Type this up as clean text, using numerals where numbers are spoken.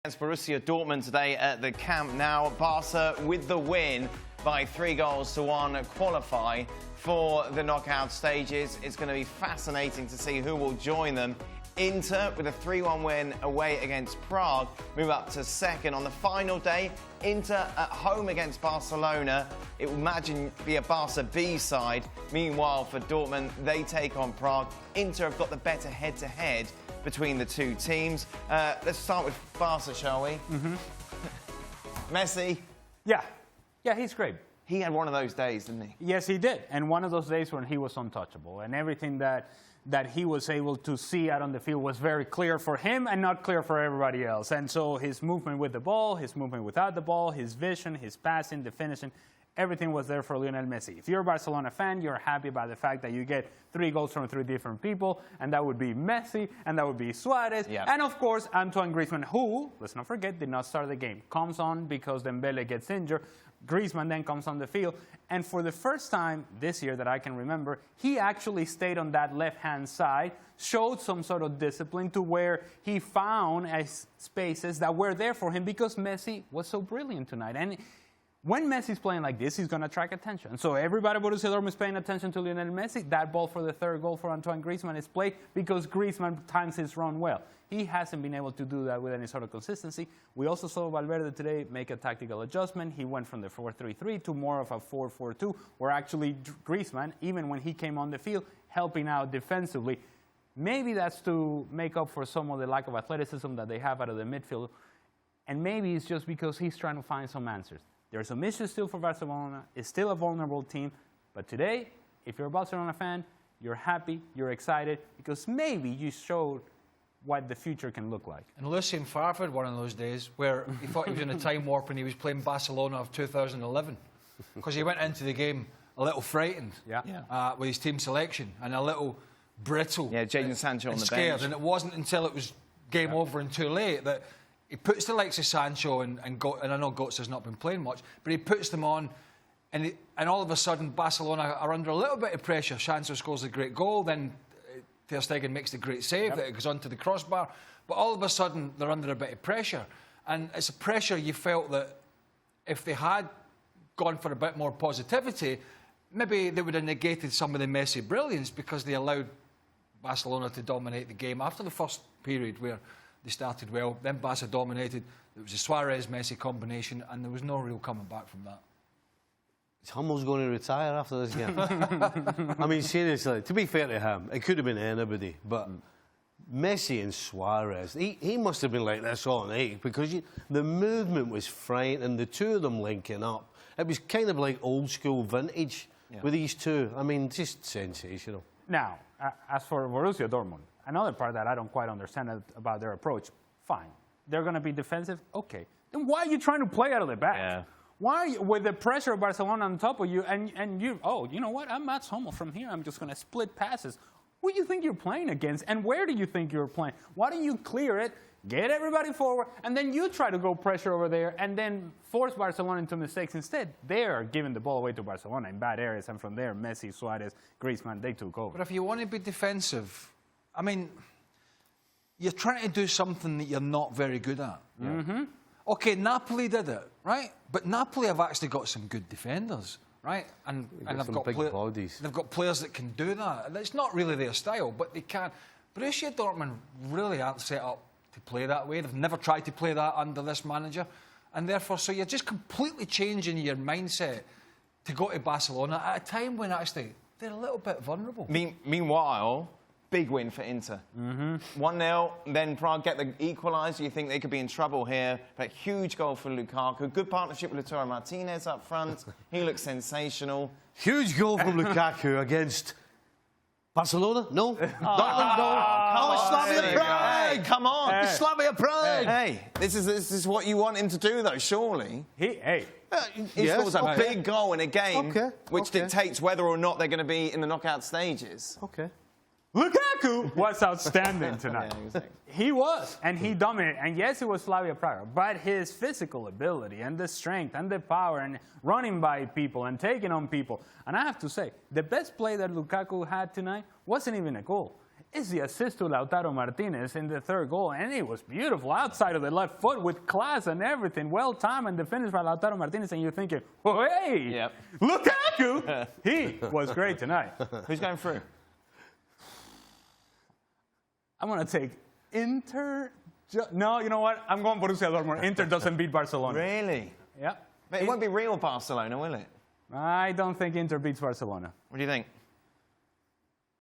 Against Borussia Dortmund today at the Camp Nou. Barca with the win by 3-1 qualify for the knockout stages. It's going to be fascinating to see who will join them. Inter with a 3-1 win away against Prague move up to second. On the final day, Inter at home against Barcelona. It will imagine be a Barca B side. Meanwhile, for Dortmund, they take on Prague. Inter have got the better head-to-head between the two teams. Let's start with Barca, shall we? Messi. Yeah, he's great. He had one of those days, didn't he? Yes, he did. And one of those days when he was untouchable. And everything that he was able to see out on the field was very clear for him and not clear for everybody else. And so his movement with the ball, his movement without the ball, his vision, his passing, the finishing, everything was there for Lionel Messi. If you're a Barcelona fan, you're happy about the fact that you get 3 goals from 3 different people, and that would be Messi, and that would be Suarez, and of course, Antoine Griezmann, who, let's not forget, did not start the game. Comes on because Dembele gets injured. Griezmann then comes on the field, and for the first time this year that I can remember, he actually stayed on that left-hand side, showed some sort of discipline to where he found spaces that were there for him because Messi was so brilliant tonight. And when Messi's playing like this, he's going to attract attention. So everybody at Borussia Dortmund is paying attention to Lionel Messi. That ball for the 3rd goal for Antoine Griezmann is played because Griezmann times his run well. He hasn't been able to do that with any sort of consistency. We also saw Valverde today make a tactical adjustment. He went from the 4-3-3 to more of a 4-4-2, where actually Griezmann, even when he came on the field, helping out defensively. Maybe that's to make up for some of the lack of athleticism that they have out of the midfield. And maybe it's just because he's trying to find some answers. There's some issues still for Barcelona. It's still a vulnerable team. But today, if you're a Barcelona fan, you're happy, you're excited, because maybe you showed what the future can look like. And Lucien Favre had one of those days where he thought he was in a time warp and he was playing Barcelona of 2011. Because he went into the game a little frightened with his team selection and a little brittle. Yeah, Jadon Sancho on the scared. bench. And it wasn't until it was game over and too late that he puts the likes of Sancho and I know Götze has not been playing much, but he puts them on, and all of a sudden Barcelona are under a little bit of pressure. Sancho scores a great goal, then Ter Stegen makes the great save that it goes onto the crossbar, but all of a sudden they're under a bit of pressure, and it's a pressure you felt that if they had gone for a bit more positivity, maybe they would have negated some of the Messi brilliance because they allowed Barcelona to dominate the game after the first period where they started well, then Barca dominated. It was a Suarez-Messi combination, and there was no real coming back from that. Is Hummels going to retire after this game? I mean, seriously, to be fair to him, it could have been anybody, but Messi and Suarez, he must have been like this all night because the movement was frightening, the two of them linking up. It was kind of like old-school vintage with these two. I mean, just sensational. Now, as for Borussia Dortmund, another part that I don't quite understand about their approach, fine. They're going to be defensive? Okay. Then why are you trying to play out of the back? Yeah. Why are you, with the pressure of Barcelona on top of you, and you, oh, you know what? I'm Mats Hummels from here. I'm just going to split passes. Who do you think you're playing against, and where do you think you're playing? Why don't you clear it, get everybody forward, and then you try to go pressure over there and then force Barcelona into mistakes. Instead, they're giving the ball away to Barcelona in bad areas, and from there, Messi, Suarez, Griezmann, they took over. But if you want to be defensive, I mean, you're trying to do something that you're not very good at. OK, Napoli did it, right? But Napoli have actually got some good defenders, right? And they've got big bodies. They've got players that can do that. And it's not really their style, but they can. Borussia Dortmund really aren't set up to play that way. They've never tried to play that under this manager. And therefore, so you're just completely changing your mindset to go to Barcelona at a time when actually they're a little bit vulnerable. Meanwhile, big win for Inter. 1-0, then Prague get the equaliser. You think they could be in trouble here. But huge goal for Lukaku. Good partnership with Lautaro Martinez up front. He looks sensational. Huge goal from Lukaku against Barcelona? No. Dortmund? No. Oh, Slavia Prague! Hey, come on. Slavia Prague! Hey, this is what you want him to do, though, surely. He scores a big goal in a game which dictates whether or not they're going to be in the knockout stages. Okay. Lukaku was outstanding tonight. Yeah, exactly. He was, and he dominated. And yes, it was Slavia Prague, but his physical ability and the strength and the power and running by people and taking on people. And I have to say, the best play that Lukaku had tonight wasn't even a goal. is the assist to Lautaro Martinez in the third goal, and it was beautiful, outside of the left foot with class and everything, well timed, and the finish by Lautaro Martinez, and you're thinking, oh, hey, Yep. Lukaku, he was great tonight. Who's going through? I'm going to take Inter. No, you know what? I'm going Borussia Dortmund. Inter doesn't beat Barcelona. Really? Yep. But it won't be real Barcelona, will it? I don't think Inter beats Barcelona. What do you think?